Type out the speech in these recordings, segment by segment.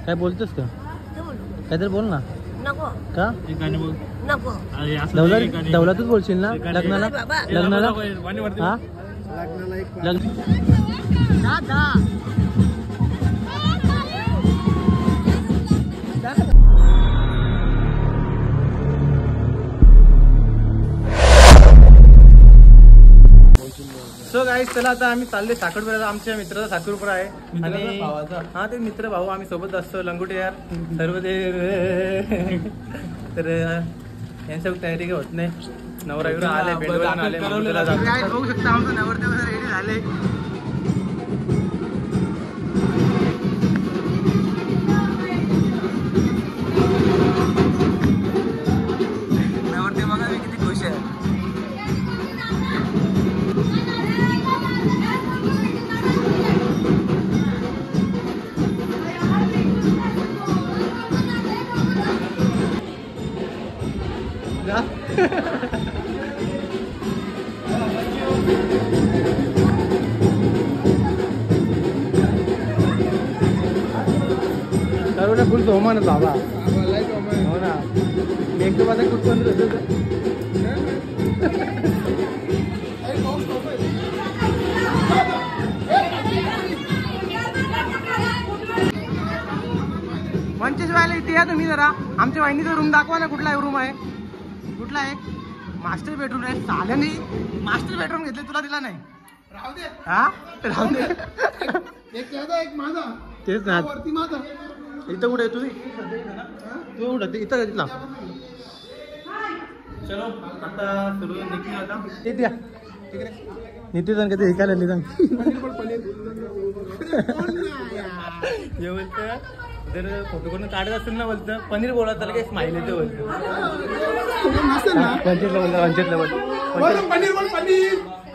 काय बोलतोस का? काहीतरी बोल ना. नको का? नको दौलतच बोलशील ना लग्नाला? लग्नाला हा लग्न. सो गाईस चला आता आम्ही चालले साखरपुड्याला. आमच्या मित्राचा साखरपुडा आहे आणि हा ते मित्र भाऊ आम्ही सोबत असतो लंगोटे यार सर्व ते. तर यांच्या तयारी काही होत नाही. नवरा बिवरा आले बेडवरून आले बघू शकता आमचं नवरदेव रेडी झाले. नवरदेव बघा मी किती खुश आहे. फुल जोमान बाबा हो ना. एक तो माझा खूप बंद होतो. पंचवीस व्हायला इथे या तुम्ही जरा. आमच्या वाहिनीचा रूम दाखवा ना. कुठला रूम आहे? कुठला आहे? मास्टर बेडरूम आहे. साल्याने मास्टर बेडरूम घेतले तुला दिला नाही. राहू दे. हा राहू दे. एक माझा तेच ना. इथं कुठे तू? तू कुठं इथं घेतला? चलो आता सुरू निघली आता. ते द्या नितीन कधी ऐकायला निघाल हे बोलतं. जर फोटो करून काढत असेल ना बोलतं पनीर बोला त्याला काही स्माईल येते बोलतं. पंचायतला बोलतं. पंचायतला बोलतं.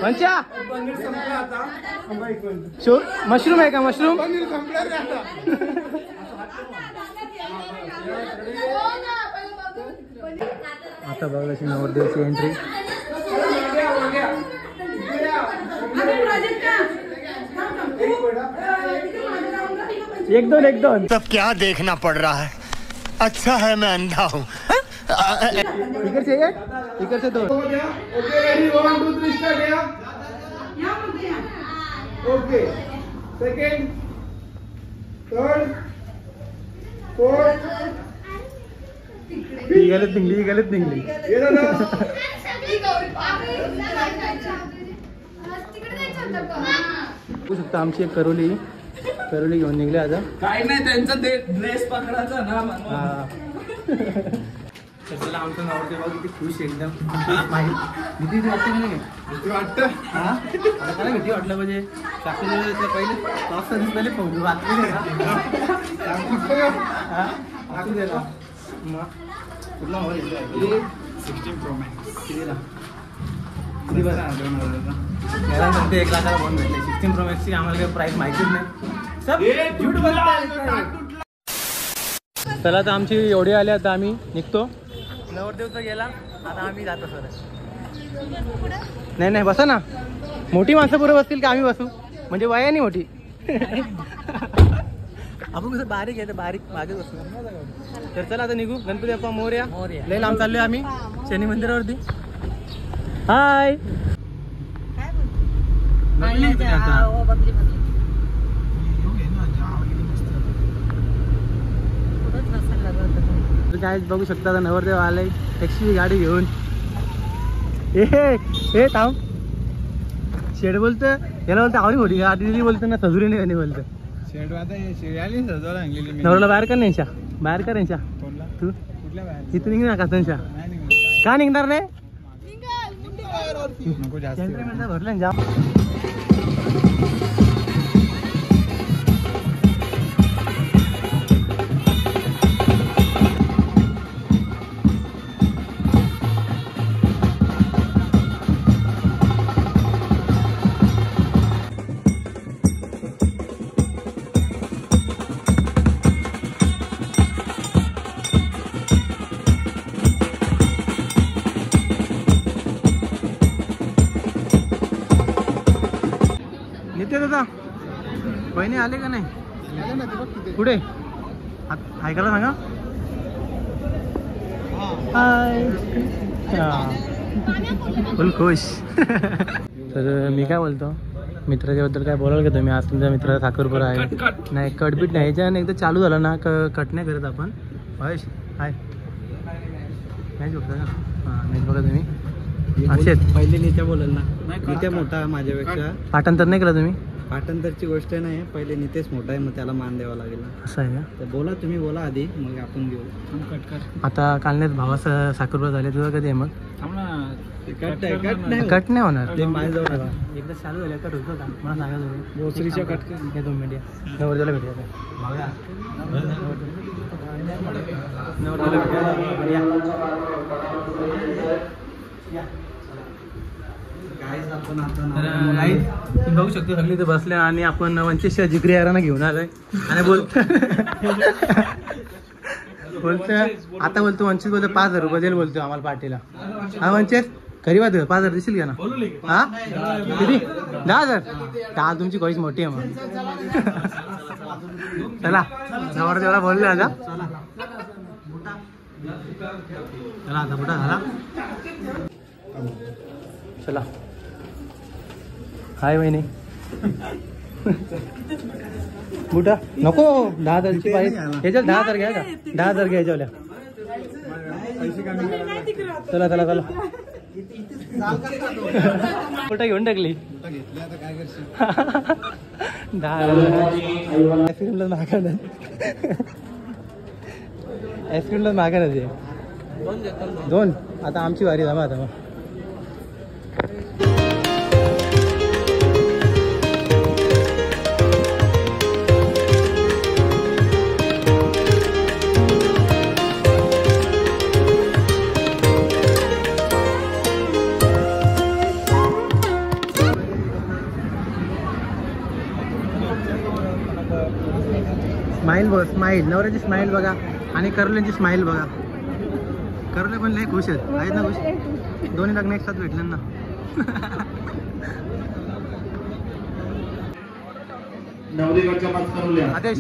पंचा शो मशरूम आहे का? मशरूम आता बघा कशी नवरदेवाची एंट्री. एक दोन सब क्या देखना पड़ रहा है. अच्छा है मैं अंधा हूँ. इधर से एक इधर से दो. Okay ready 1 2 3 start. Okay second third fourth. ही गलत निघली. ये ना बघू शकता आमची एक करोली घेऊन निघले आता. काय नाही त्यांचा ड्रेस पकडायचा ना. चला आमचं नवरदेव बघ किती खुश एकदम. भीती वाटते की नाही? भीती वाटतं. हा मला भीती वाटलं म्हणजे साखरपुड्याला पहिले पावसा दिसले फोटो वाचले ना. असू दे ना. मग कुठला मोबाईल घेतला? 16 Pro Max. कितीला? किती बरं? 2000. याला म्हणते 1 लाखाला फोन भेटले. 16 Pro Max ची आम्हाला काही प्राईस माहितीच नाही. सब झूट बोलताय. चला तर आमची एवढी आली आता आम्ही निघतो. नवरदेव तर गेला आता आम्ही जातो सर. नाही बसा ना. मोठी माणसं पुढे बसतील का आम्ही बसू? म्हणजे वयाने मोठी. आपण कसं बारीक आहे तर बारीक मागे बसू. तर चला आता निघू. गणपती बाप्पा मोरया. लय लांब चाललोय आम्ही शनी मंदिरावरती. हाय काय बघू शकता आता नवरदेव आलाय टॅक्सी गाडी घेऊन. ए थांब. शेड बोलतं याला बोलतं आवडी मोठी गाडी दिली बोलतं ना. सजुरी नाही बोलतं. नवऱ्याला बाहेर कर नाही. बाहेर कर यांच्या. तू इथं निघ ना कासांच्या. का निघणार नाही? भरलं जा. नित्य दादा बहिणी आले का नाही? पुढे ऐकायला सांगा हाय. फुल खुश. तर मी काय बोलतो मित्राच्याबद्दल काय बोलाल का तुम्ही? आज तुमच्या मित्राचा साखरपुडा आहे. नाही कटबीट नाही ह्याच्यानं एकदा चालू झालं ना कट नाही करत आपण. महेश हाय नाही बघता का? हां नाही बघा तुम्ही असेच पहिले नेत्या बोलाल ना. नित्या मोठा आहे माझ्यापेक्षा. पाठांतर नाही केलं तुम्ही? पाठांतरची गोष्ट नाही. पहिले नितेश मोठा आहे, मग त्याला मान द्यावा लागेल ना. असं आहे का? तर बोला तुम्ही बोला आधी, मग आपण घेऊ. कट कर. आता काल नाही भावाचा साखरपुडा झाले तुझं कधी आहे मग? कट नाही. कट नाही होणार ते माझ्याजवळ आहे. एकदा चालू झालं कट होतं का मला सांगा तुम्ही. भोसरीच्या कट कर. हे 2 मिनिट नवरदेवाला भेटूया नवरदेवाला भेटूया. आपण आता तुम्ही बघू शकतो सगळी इथे बसले आणि आपण वंचितच्या जिगरी यारांना घेऊन आलोय आणि बोलतोय आता बोलतो वंचित बोलतो 5,000 रुपये देईल बोलतो आम्हाला पार्टीला. हा वंचित खरी बात 5,000 दिशील का ना? हा किती 10,000? 10 तुमची कॉईस मोठी आहे मग. चला नवरदेवाला बोलले आता. चला आता मोठा झाला. चला हाय वहिनी. बुटा नको 10,000ची पाहिजे ह्याच्यात 10,000 घ्या का? 10,000 घ्या ह्याच्यावल्या. चला चला चला कुठं घेऊन टाकली 10,000 आईस्क्रीमला मागा आईस्क्रीमला मागा ना ते 2. आता आमची वारी थांबा आता मग. स्माईल बघ स्माईल नवऱ्याची स्माईल बघा आणि करोल्यांची स्माईल बघा. करोले पण लय खुश आहेत ना खुश. दोन्ही लग्न एक साथ भेटले ना. आदेश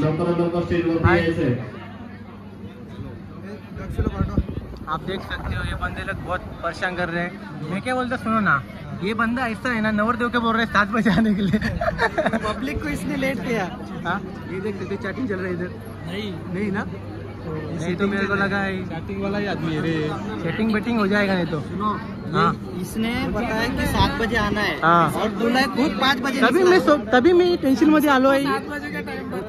आप देख सकते हो ये बंदे लोग बहुत परेशान कर रहे हैं. मैं क्या बोलता सुनो ना ये बंदा ऐसा है ना नवरदेव के बोल रहे हैं 7 बजे आने के लिए. पब्लिक को इसने लेट किया. हाँ ये देख सकते चैटिंग चल रही है इधर. नहीं ना नहीं तो मेरे को लगा चैटिंग वाला ही आदमी है रे. सेटिंग बेटिंग हो जाएगा नहीं तो. हाँ इसने बताया कि 7 बजे आना है. हाँ और दूल्हा खुद 5 बजे. तभी मैं टेंशन मध्ये आलो आहे.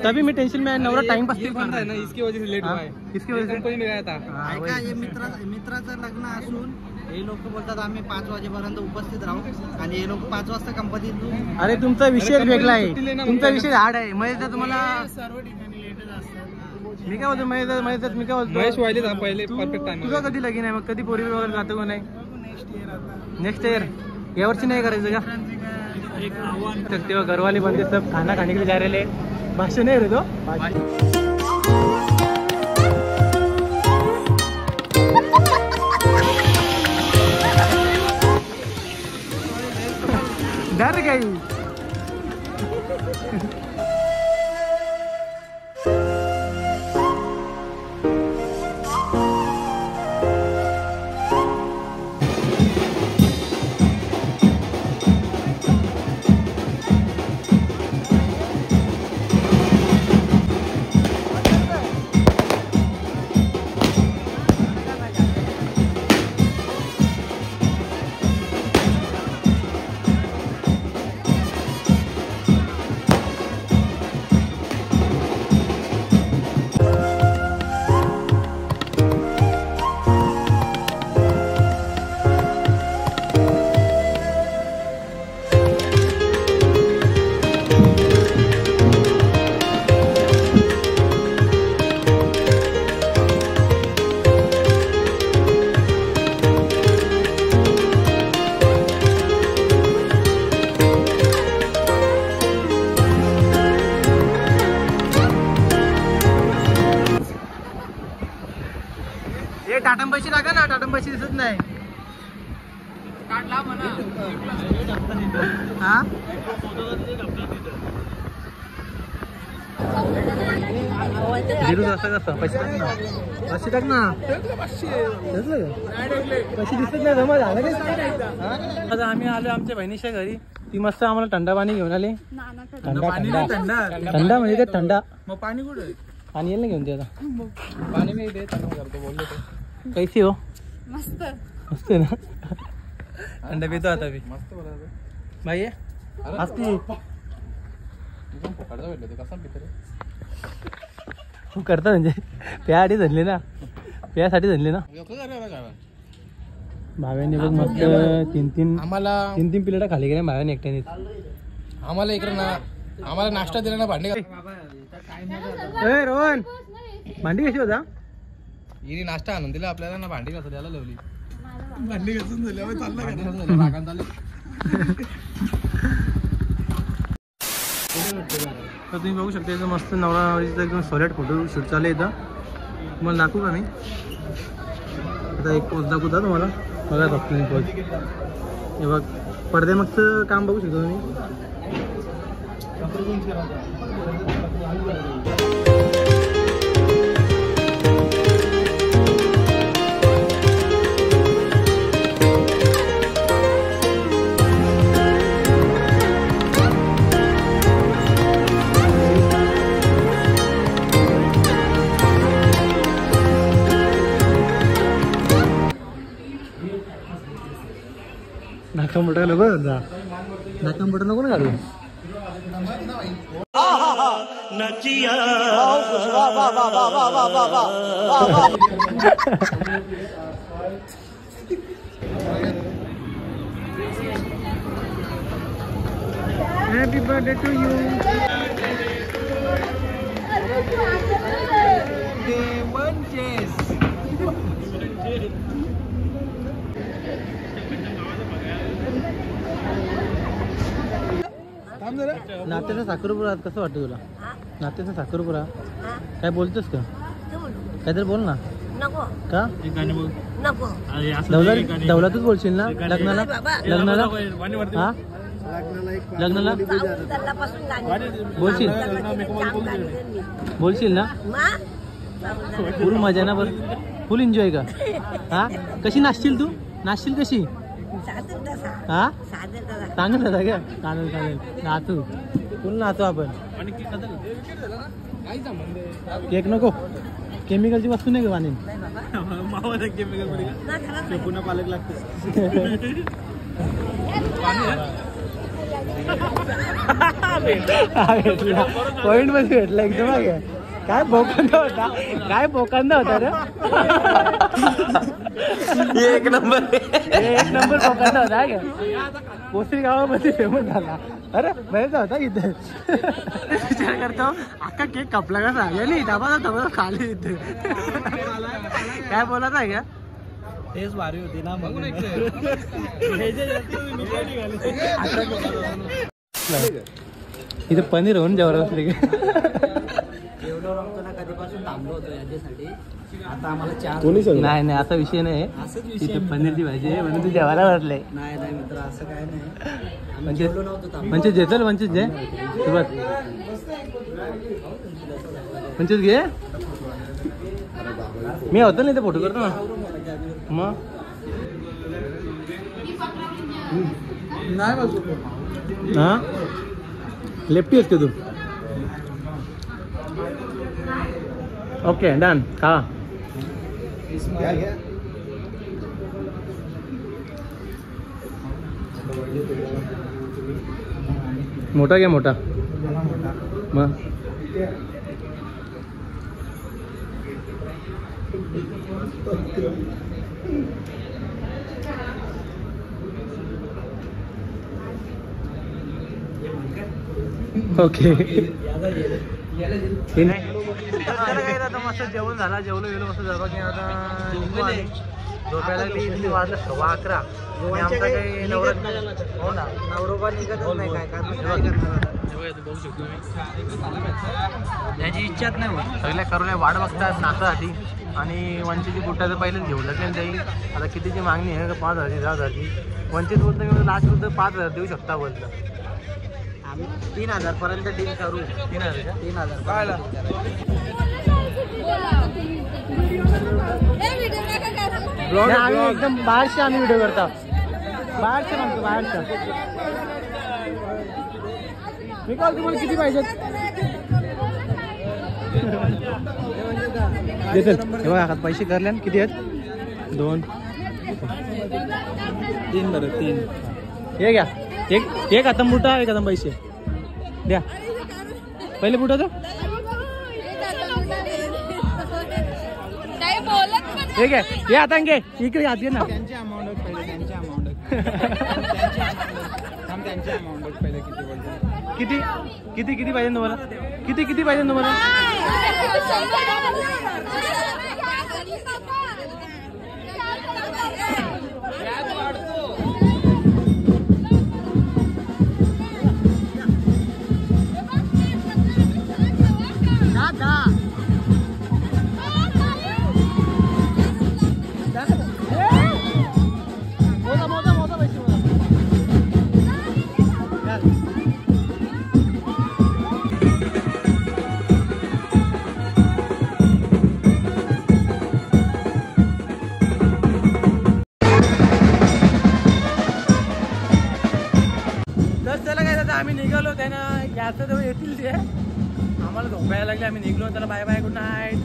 तभी मैं टेंशन में नवरा टाइम पास है ना, इसकी वजह से लेट हुआ है. इसकी वजह से कोणी निघाला था. हाँ, ऐका हे मित्राचं लग्न असून हे लोक बोलतात आम्ही 5 वाजेपर्यंत उपस्थित राहू आणि हे लोक 5 वाजता कंपनीत. अरे तुमचा विषय वेगळा आहे. तुमचा विषय हार्ड आहे. महेश तुम्हाला मी काय बोलतो महेश मी काय बोलतो महेश वाहिले पहिले परफेक्ट टाइम. तुझं कधी लगीन आहे मग? कधी पोरी वगैरे जातो का नाही? नेक्स्ट ईयर यावर्षी नाही करायचं का? सकते हो घरवाले बंदे सब खाना खाने के लिए जा रहे हैं. भाषण नाही रे तो. डर गई. टाटम पैसे टाका ना. टाटम पैसे दिसत नाही. हा असं कसं पैसे टाक ना, पैसे टाक ना. पैसे दिसत नाही जमा झालं काय. आता आम्ही आलो आमच्या बहिणीच्या घरी. ती मस्त आम्हाला थंडा पाणी घेऊन आली. थंडा थंडा थंडा म्हणजे काय थंडा. मग पाणी कुठे? पाणी येईल ना घेऊन ते आता. पाणी मी इथे चालू करतो बोललो ते. कैसी हो? मस्त मस्त आहे ना. थंडा पितो आता मी. मस्त बोलायचं. बाई असती पकडता भेटलं ते कसा पितो रे. खूप करता म्हणजे प्यासाठी धरले ना, प्यासाठी धरले ना भाव्याने बघ. मस्त तीन तीन प्लेटा खाली गेल्या भाव्याने एकट्याने. आम्हाला इकडे ना आम्हाला नाश्ता दिला ना भांडे. ए रोहन भांडी कशी होता? हिने नाश्ता आणून दिला आपल्याला ना, भांडी कसं द्यायला लावली. भांडी घासून झाली. तर तुम्ही बघू शकता इथं मस्त नवरा नवरीचा एकदम सॉलिड फोटो शूट चालू आहे इथं. तुम्हाला दाखवू का मी आता एक पोच दाखवता तुम्हाला. बघा फक्त मी पोच हे बघ. पडद्यामागचं काम बघू शकता तुम्ही. नाका मोठा नको जा, नाका मोठा नको ना काढू. Happy birthday to you. नात्याचा साखरपुडा कसं वाटतं तुला? नात्याचा साखरपुडा काय बोलतोस का? काहीतरी बोल ना. नको का नको दौलातच बोलशील ना लग्नाला? लग्नाला हा लग्नाला बोलशील? बोलशील ना? फुल मजा ना. बस फुल एन्जॉय का? हा कशी नाचशील तू? नाचशील कशी? हा सांगत होता का? चालेल चालेल नाचू, फुल नाचू आपण. केक नको, केमिकलची वस्तू नाही घेऊ. पुन्हा पालक लागते. पॉइंट मध्ये भेटला एकदम. काय बोकांदा होता, काय बोकांदा होता रे. एक नंबर बोकांदा होता का? कोसरी गावामध्ये फेमस झाला. अरे बरेचा होता इथे. विचार करतो अख्खा केक कापला कसा याने डबा डबा खाली इथे. काय बोलत आहे का? तेच भारी होती ना. इथे पनीर होऊन जेवढं असले का? कधीपासून थांबलो होतो याच्यासाठी. आता आम्हाला 4 नाही नाही असा विषय नाही. इथे पनीरची भाजी आहे म्हणून तू जेवायला वाटलंय. नाही नाही मित्र असं काय नाही. म्हणजे जेचल म्हणजे जे सुरुवात म्हणजे घे. मी होतो ना इथे फोटो करतो ना. मग नाही हा लेफ्टी असते तू. Okay done. खा. मोठा घ्या मोठा. मग ओके. मस्त जेवण झाला, जेवलो गेलो मस्त जरा की आता झोपायला लागली. वाजलं 11:15. आमचा काही हो ना नवरोबा निघतच नाही. काय करणार बघू शकतो त्याची इच्छाच नाही होत. सगळ्या करूया वाट बघतात नाचासाठी. आणि वंचितची बुट्टा तर पहिलेच घेऊन जाईल. आता कितीची मागणी आहे? 5,000 10,000ची. वंचित बोलतं मी लास्ट बोलतं 5,000 देऊ शकता बोलतं. आम्ही 3000 पर्यंत डील करू. 3000 काय आला? नाही, आम्ही एकदम बाहेरचे आम्ही व्हिडिओ करतो. बाहेरचे म्हणतो बाहेरचं. मी काय तुम्हाला किती पाहिजेत? हे बघा पैसे करले किती आहेत? 2 3 बरं 3. हे घ्या. एक आता मोठा एक आता पैसे द्या. पहिले मोठं तर हे घे. हे आता घे इकडे आते ना. त्यांचे अमाऊंट पहिले त्यांचे अमाऊंट त्यांचे अमाऊंट पहिले किती बोलतो. किती पाहिजे तुम्हाला? किती पाहिजे तुम्हाला? आम्ही निघालो त्यानं गॅस तेव्हा येतील ते आम्हाला झोपायला लागले. आम्ही निघलो. त्याला बाय बाय गुड नाईट.